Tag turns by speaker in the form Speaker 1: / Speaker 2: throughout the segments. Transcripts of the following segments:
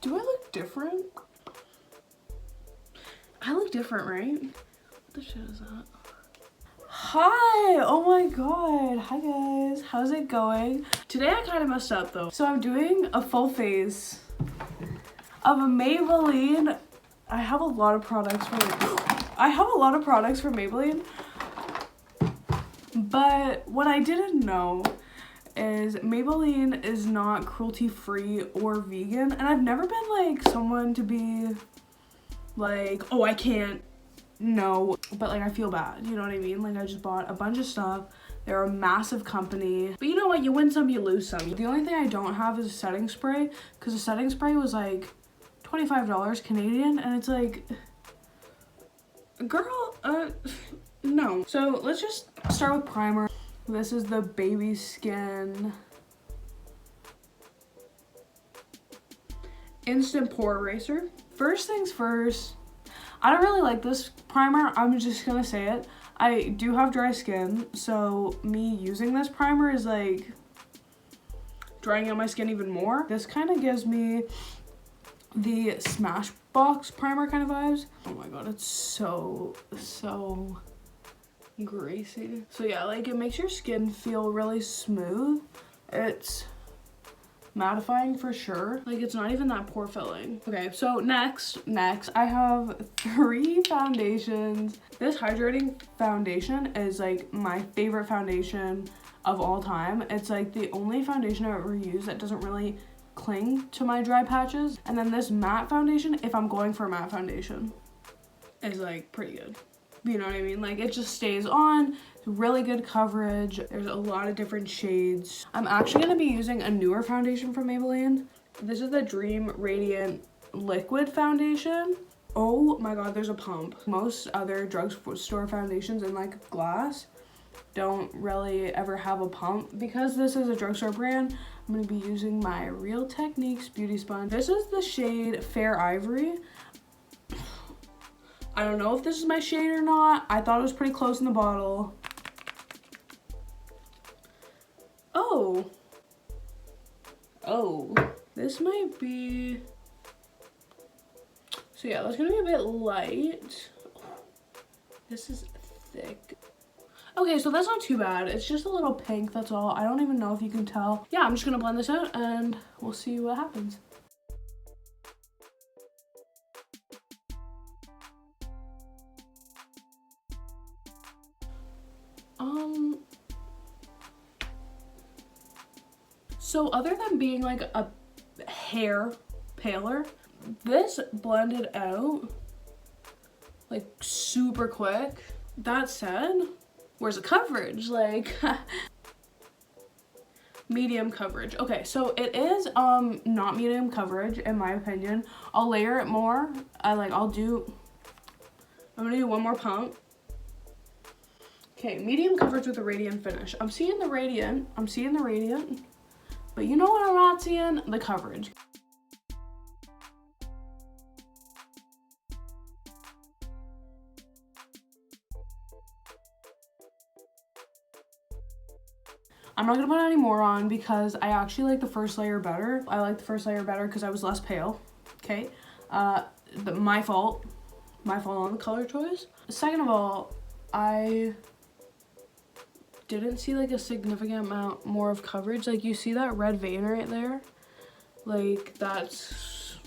Speaker 1: Do I look different? I look different, right? What the shit is that? Hi! Oh my god. Hi guys. How's it going? Today I kind of messed up though. So I'm doing a full face of a Maybelline. I have a lot of products for Maybelline. But what I didn't know is Maybelline is not cruelty-free or vegan. And I've never been like someone to be like, oh, I can't. No, but like I feel bad, you know what I mean? Like I just bought a bunch of stuff. They're a massive company, but you know what, you win some, you lose some. The only thing I don't have is a setting spray, because the setting spray was like $25 Canadian, and it's like, girl, no. So let's just start with primer. This is the Baby Skin Instant Pore Eraser. First things first, I don't really like this primer. I'm just gonna say it. I do have dry skin, so me using this primer is like drying out my skin even more. This kind of gives me the Smashbox primer kind of vibes. Oh my god, it's so greasy. So yeah, like it makes your skin feel really smooth. It's mattifying for sure. Like it's not even that pore filling. Okay, so next I have 3 foundations. This hydrating foundation is like my favorite foundation of all time. It's like the only foundation I've ever used that doesn't really cling to my dry patches. And then this matte foundation, if I'm going for a matte foundation, is like pretty good. You know what I mean? Like it just stays on, really good coverage. There's a lot of different shades. I'm actually gonna be using a newer foundation from Maybelline. This is the Dream Radiant Liquid Foundation. Oh my god, there's a pump. Most other drugstore foundations in like glass don't really ever have a pump. Because this is a drugstore brand, I'm gonna be using my Real Techniques Beauty Sponge. This is the shade Fair Ivory. I don't know if this is my shade or not. I thought it was pretty close in the bottle. Oh, this might be, so yeah, that's gonna be a bit light. This is thick. Okay, so that's not too bad. It's just a little pink, that's all. I don't even know if you can tell. Yeah, I'm just gonna blend this out and we'll see what happens. So other than being like a hair paler, this blended out like super quick. That said, where's the coverage? Like medium coverage. Okay, so it is not medium coverage in my opinion. I'll layer it more. I'm gonna do one more pump. Okay, medium coverage with a radiant finish. I'm seeing the radiant. But you know what I'm not seeing? The coverage. I'm not gonna put any more on because I actually like the first layer better. I like the first layer better because I was less pale, okay? My fault on the color choice. Second of all, I didn't see like a significant amount more of coverage. Like you see that red vein right there? Like that's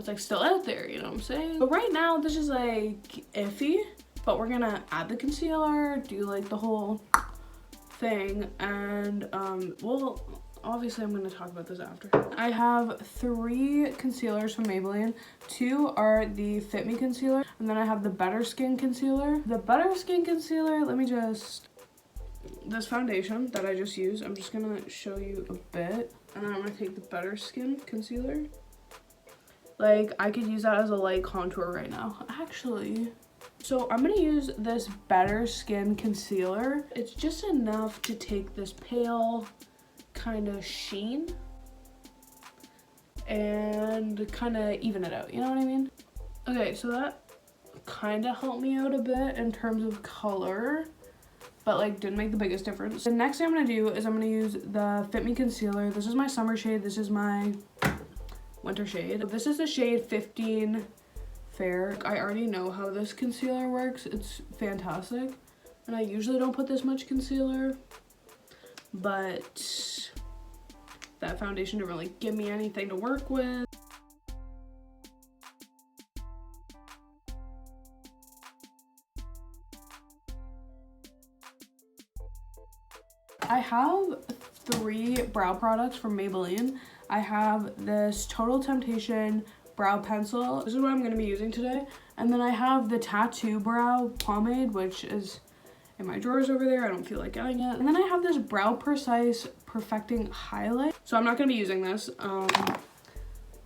Speaker 1: like still out there, you know what I'm saying? But right now this is like iffy, but we're gonna add the concealer, do like the whole thing, and well, obviously I'm gonna talk about this after. I have 3 concealers from Maybelline. 2 are the Fit Me concealer, and then I have the Better Skin concealer. The Better Skin concealer, this foundation that I just used, I'm just gonna show you a bit, and then I'm gonna take the Better Skin concealer. Like I could use that as a light contour right now, actually. So I'm gonna use this Better Skin concealer. It's just enough to take this pale kind of sheen and kind of even it out, you know what I mean? Okay, so that kind of helped me out a bit in terms of color, but like didn't make the biggest difference. The next thing I'm gonna do is I'm gonna use the Fit Me concealer. This is my summer shade. This is my winter shade. This is the shade 15 Fair. I already know how this concealer works. It's fantastic. And I usually don't put this much concealer, but that foundation didn't really give me anything to work with. I have 3 brow products from Maybelline. I have this Total Temptation brow pencil. This is what I'm going to be using today. And then I have the Tattoo Brow Pomade, which is in my drawers over there. I don't feel like getting it. And then I have this Brow Precise Perfecting Highlight. So I'm not going to be using this,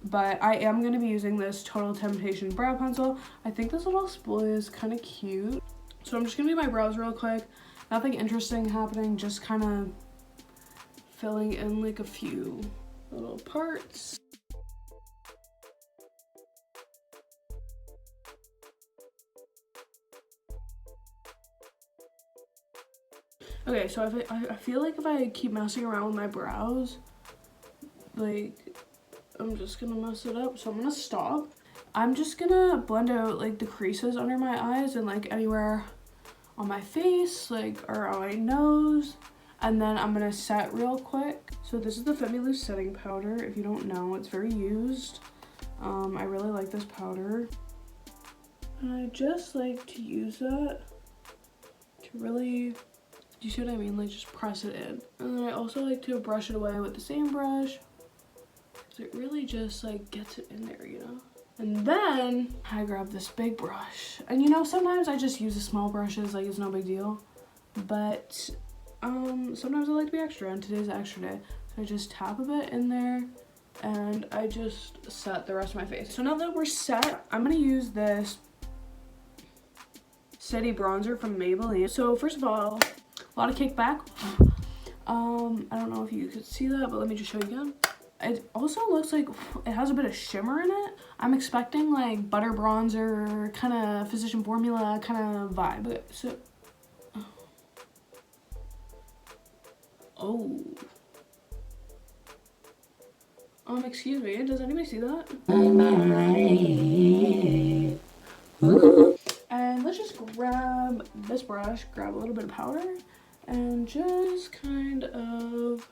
Speaker 1: but I am going to be using this Total Temptation brow pencil. I think this little spoolie is kind of cute. So I'm just going to do my brows real quick. Nothing interesting happening, just kind of filling in like a few little parts. Okay, so I feel like if I keep messing around with my brows, like, I'm just gonna mess it up, so I'm gonna stop. I'm just gonna blend out like the creases under my eyes and like anywhere on my face, like, or on my nose, and then I'm gonna set real quick. So this is the Fit Me Loose setting powder. If you don't know, it's very used. I really like this powder, and I just like to use that to really, do you see what I mean? Like, just press it in. And then I also like to brush it away with the same brush, because it really just like gets it in there, you know? And then I grab this big brush, and you know, sometimes I just use the small brushes, like it's no big deal, but sometimes I like to be extra, and today's extra day. So I just tap a bit in there, and I just set the rest of my face. So now that we're set, I'm gonna use this City Bronzer from Maybelline. So first of all, a lot of kickback. I don't know if you could see that, but let me just show you again. It also looks like it has a bit of shimmer in it. I'm expecting like butter bronzer, kind of Physician Formula kind of vibe. Okay, so, excuse me, does anybody see that? And let's just grab this brush, grab a little bit of powder, and just kind of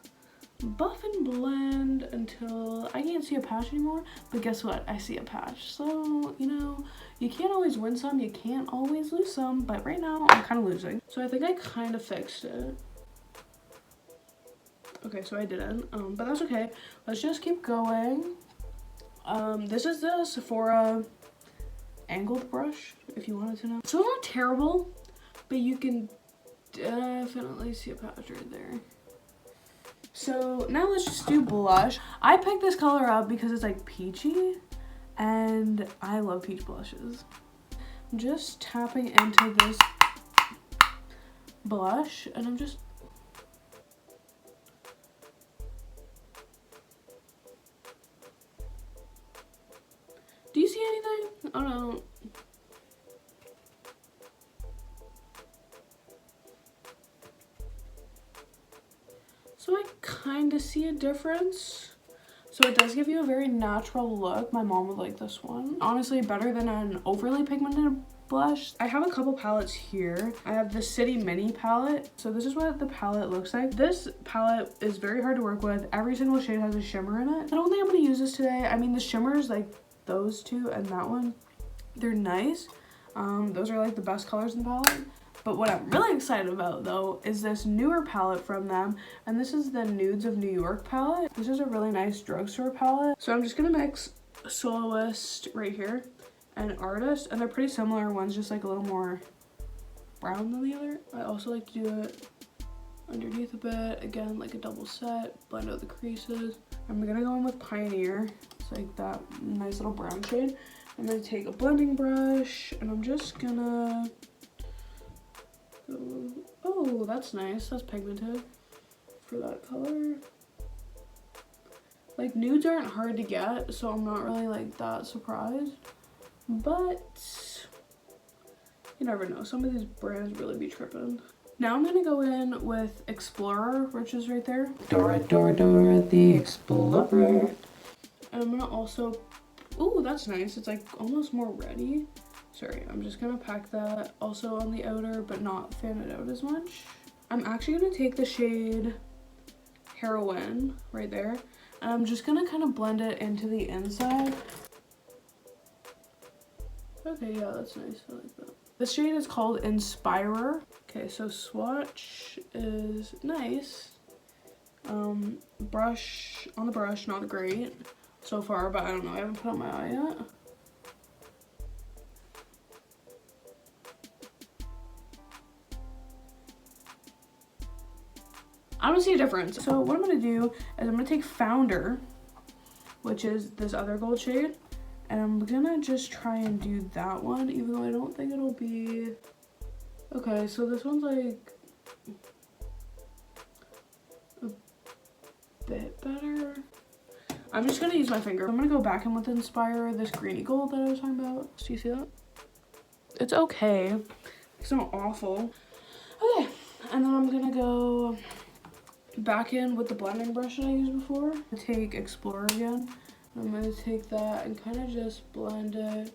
Speaker 1: buff and blend until I can't see a patch anymore. But guess what? I see a patch. So, you know, you can't always win some, you can't always lose some, but right now I'm kind of losing. So I think I kind of fixed it. Okay, so I didn't, but that's okay. Let's just keep going. This is the Sephora angled brush, if you wanted to know. So it's not terrible, but you can definitely see a patch right there. So now let's just do blush. I picked this color up because it's like peachy, and I love peach blushes. I'm just tapping into this blush, and I'm just, do you see anything? Oh no. So I kind of see a difference. So it does give you a very natural look. My mom would like this one. Honestly, better than an overly pigmented blush. I have a couple palettes here. I have the City Mini palette. So this is what the palette looks like. This palette is very hard to work with. Every single shade has a shimmer in it. I don't think I'm going to use this today. I mean, the shimmers, like those two and that one, they're nice. Those are like the best colors in the palette. But what I'm really excited about though is this newer palette from them, and this is the Nudes of New York palette. This is a really nice drugstore palette. So I'm just gonna mix Soloist right here and Artist, and they're pretty similar. One's just like a little more brown than the other. I also like to do it underneath a bit, again like a double set, blend out the creases. I'm gonna go in with Pioneer. It's like that nice little brown shade. I'm gonna take a blending brush, and I'm just gonna go, oh, that's nice, that's pigmented for that color. Like, nudes aren't hard to get, so I'm not really like that surprised, but you never know, some of these brands really be tripping. Now I'm gonna go in with Explorer, which is right there. Dora, Dora, Dora the Explorer. And I'm gonna also, ooh, that's nice. It's like almost more ready. Sorry, I'm just gonna pack that also on the outer, but not fan it out as much. I'm actually gonna take the shade Heroin right there, and I'm just gonna kind of blend it into the inside. Okay, yeah, that's nice. I like that. This shade is called Inspirer. Okay, so swatch is nice. Brush, on the brush, not great so far, but I don't know. I haven't put on my eye yet. I don't see a difference. So what I'm gonna do is I'm gonna take Founder, which is this other gold shade, and I'm gonna just try and do that one, even though I don't think it'll be, okay, so this one's like a bit better. I'm just gonna use my finger. I'm gonna go back in with Inspire, this greeny gold that I was talking about. Do you see that? It's okay. It's not awful. Okay, and then I'm gonna go back in with the blending brush that I used before. Take Explorer again. I'm gonna take that and kind of just blend it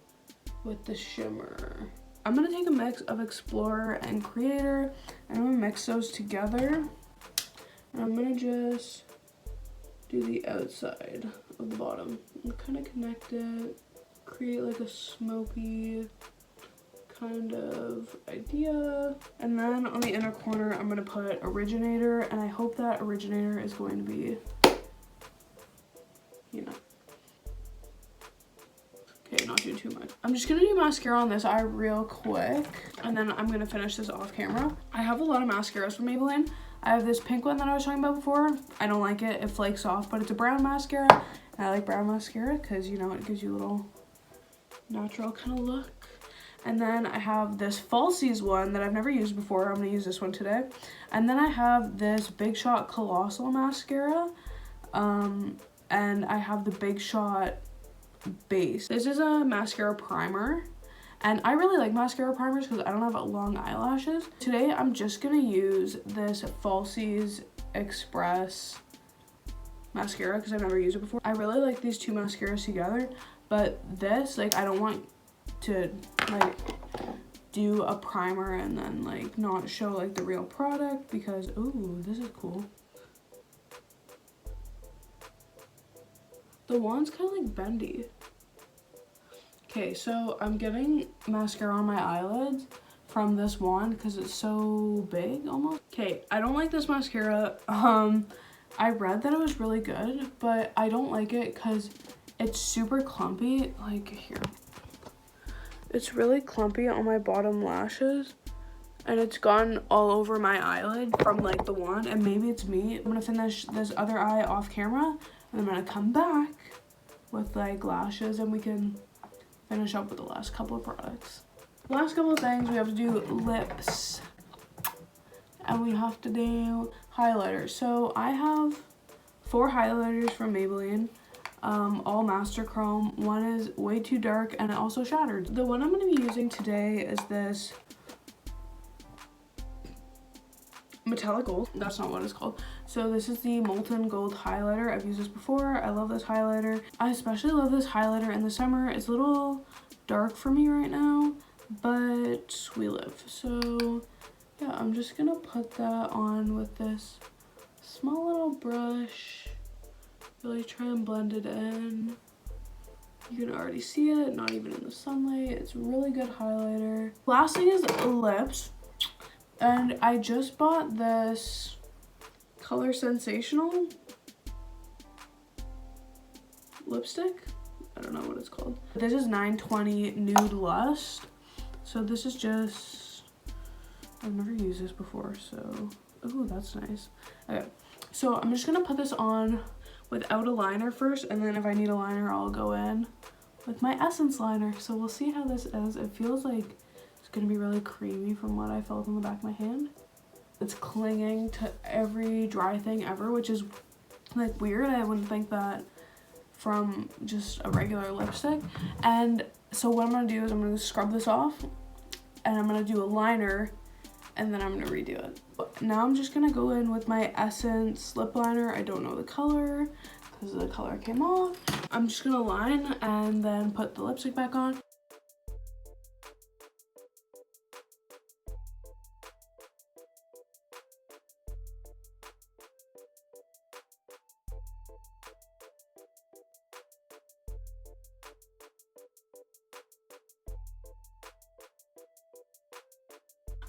Speaker 1: with the shimmer. I'm gonna take a mix of Explorer and Creator, and I'm gonna mix those together. And I'm gonna just do the outside of the bottom and kind of connect it, create like a smoky kind of idea. And then on the inner corner, I'm gonna put Originator, and I hope that Originator is going to be, you know. Okay, not doing too much. I'm just gonna do mascara on this eye real quick, and then I'm gonna finish this off camera. I have a lot of mascaras from Maybelline. I have this pink one that I was talking about before. I don't like it, it flakes off, but it's a brown mascara. And I like brown mascara because, you know, it gives you a little natural kind of look. And then I have this Falsies one that I've never used before. I'm gonna use this one today. And then I have this Big Shot Colossal mascara. And I have the Big Shot base. This is a mascara primer. And I really like mascara primers because I don't have long eyelashes. Today I'm just gonna use this Falsies Express mascara because I've never used it before. I really like these two mascaras together, but this, like, I don't want to like do a primer and then like not show like the real product because, ooh, this is cool. The wand's kind of like bendy. Okay, so I'm getting mascara on my eyelids from this wand because it's so big almost. Okay, I don't like this mascara. I read that it was really good, but I don't like it because it's super clumpy. Like, here. It's really clumpy on my bottom lashes, and it's gone all over my eyelid from like the wand, and maybe it's me. I'm gonna finish this other eye off camera, and I'm gonna come back with like lashes, and we can finish up with the last couple of products. Last couple of things, we have to do lips, and we have to do highlighters. So I have 4 highlighters from Maybelline. All Master Chrome. One is way too dark and it also shattered. The one I'm going to be using today is this metallic gold. That's not what it's called. So this is the Molten Gold highlighter. I've used this before. I love this highlighter. I especially love this highlighter in the summer. It's a little dark for me right now, but we live. So yeah, I'm just going to put that on with this small little brush. Really try and blend it in. You can already see it, not even in the sunlight. It's a really good highlighter. Last thing is lips. And I just bought this Color Sensational lipstick. I don't know what it's called. This is 920 Nude Lust. So this is just, I've never used this before, so, oh, that's nice. Okay, so I'm just gonna put this on without a liner first, and then if I need a liner, I'll go in with my Essence liner. So we'll see how this is. It feels like it's gonna be really creamy from what I felt on the back of my hand. It's clinging to every dry thing ever, which is like weird. I wouldn't think that from just a regular lipstick. And so what I'm gonna do is I'm gonna scrub this off, and I'm gonna do a liner, and then I'm gonna redo it. Now I'm just gonna go in with my Essence lip liner. I don't know the color. because the color came off. I'm just gonna line and then put the lipstick back on.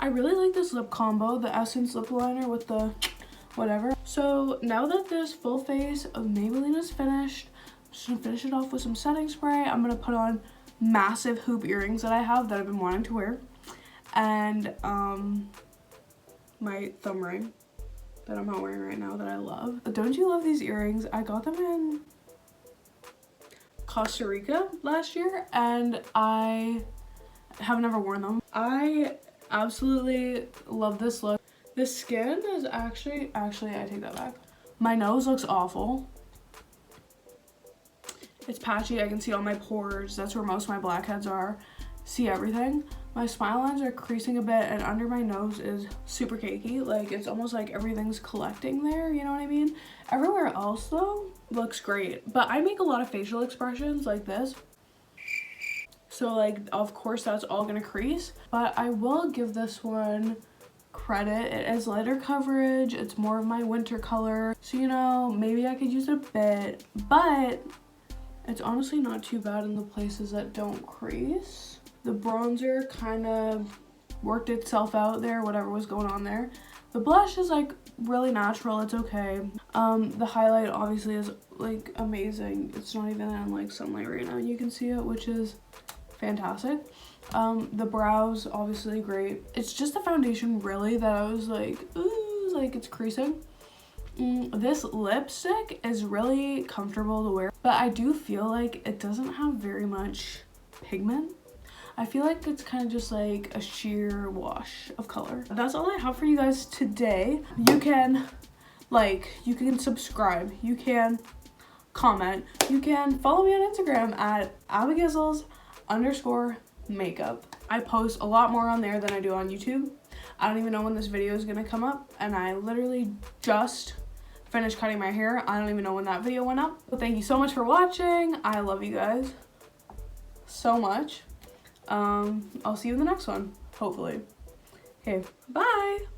Speaker 1: I really like this lip combo, the Essence lip liner with the whatever. So now that this full face of Maybelline is finished, I'm just gonna finish it off with some setting spray. I'm gonna put on massive hoop earrings that I have that I've been wanting to wear, and my thumb ring that I'm not wearing right now that I love. But don't you love these earrings? I got them in Costa Rica last year and I have never worn them. I absolutely love this look. The skin is actually I take that back. My nose looks awful. It's patchy. I can see all my pores. That's where most of my blackheads are. See everything. My smile lines are creasing a bit, and under my nose is super cakey. Like, it's almost like everything's collecting there, you know what I mean? Everywhere else though looks great, but I make a lot of facial expressions like this. So like, of course that's all gonna crease, but I will give this one credit. It is lighter coverage, it's more of my winter color, so you know, maybe I could use it a bit, but it's honestly not too bad in the places that don't crease. The bronzer kind of worked itself out there, whatever was going on there. The blush is like really natural, it's okay. The highlight obviously is like amazing. It's not even in like sunlight right now, you can see it, which is fantastic. The brows obviously great. It's just the foundation really that I was like, ooh, like it's creasing. This lipstick is really comfortable to wear, but I do feel like it doesn't have very much pigment. I feel like it's kind of just like a sheer wash of color. That's all I have for you guys today. You can like, you can subscribe, you can comment, you can follow me on Instagram at abigizzles_makeup. I post a lot more on there than I do on YouTube. I don't even know when this video is gonna come up, and I literally just finished cutting my hair. I don't even know when that video went up. But thank you so much for watching. I love you guys so much. I'll see you in the next one, hopefully. Okay, bye.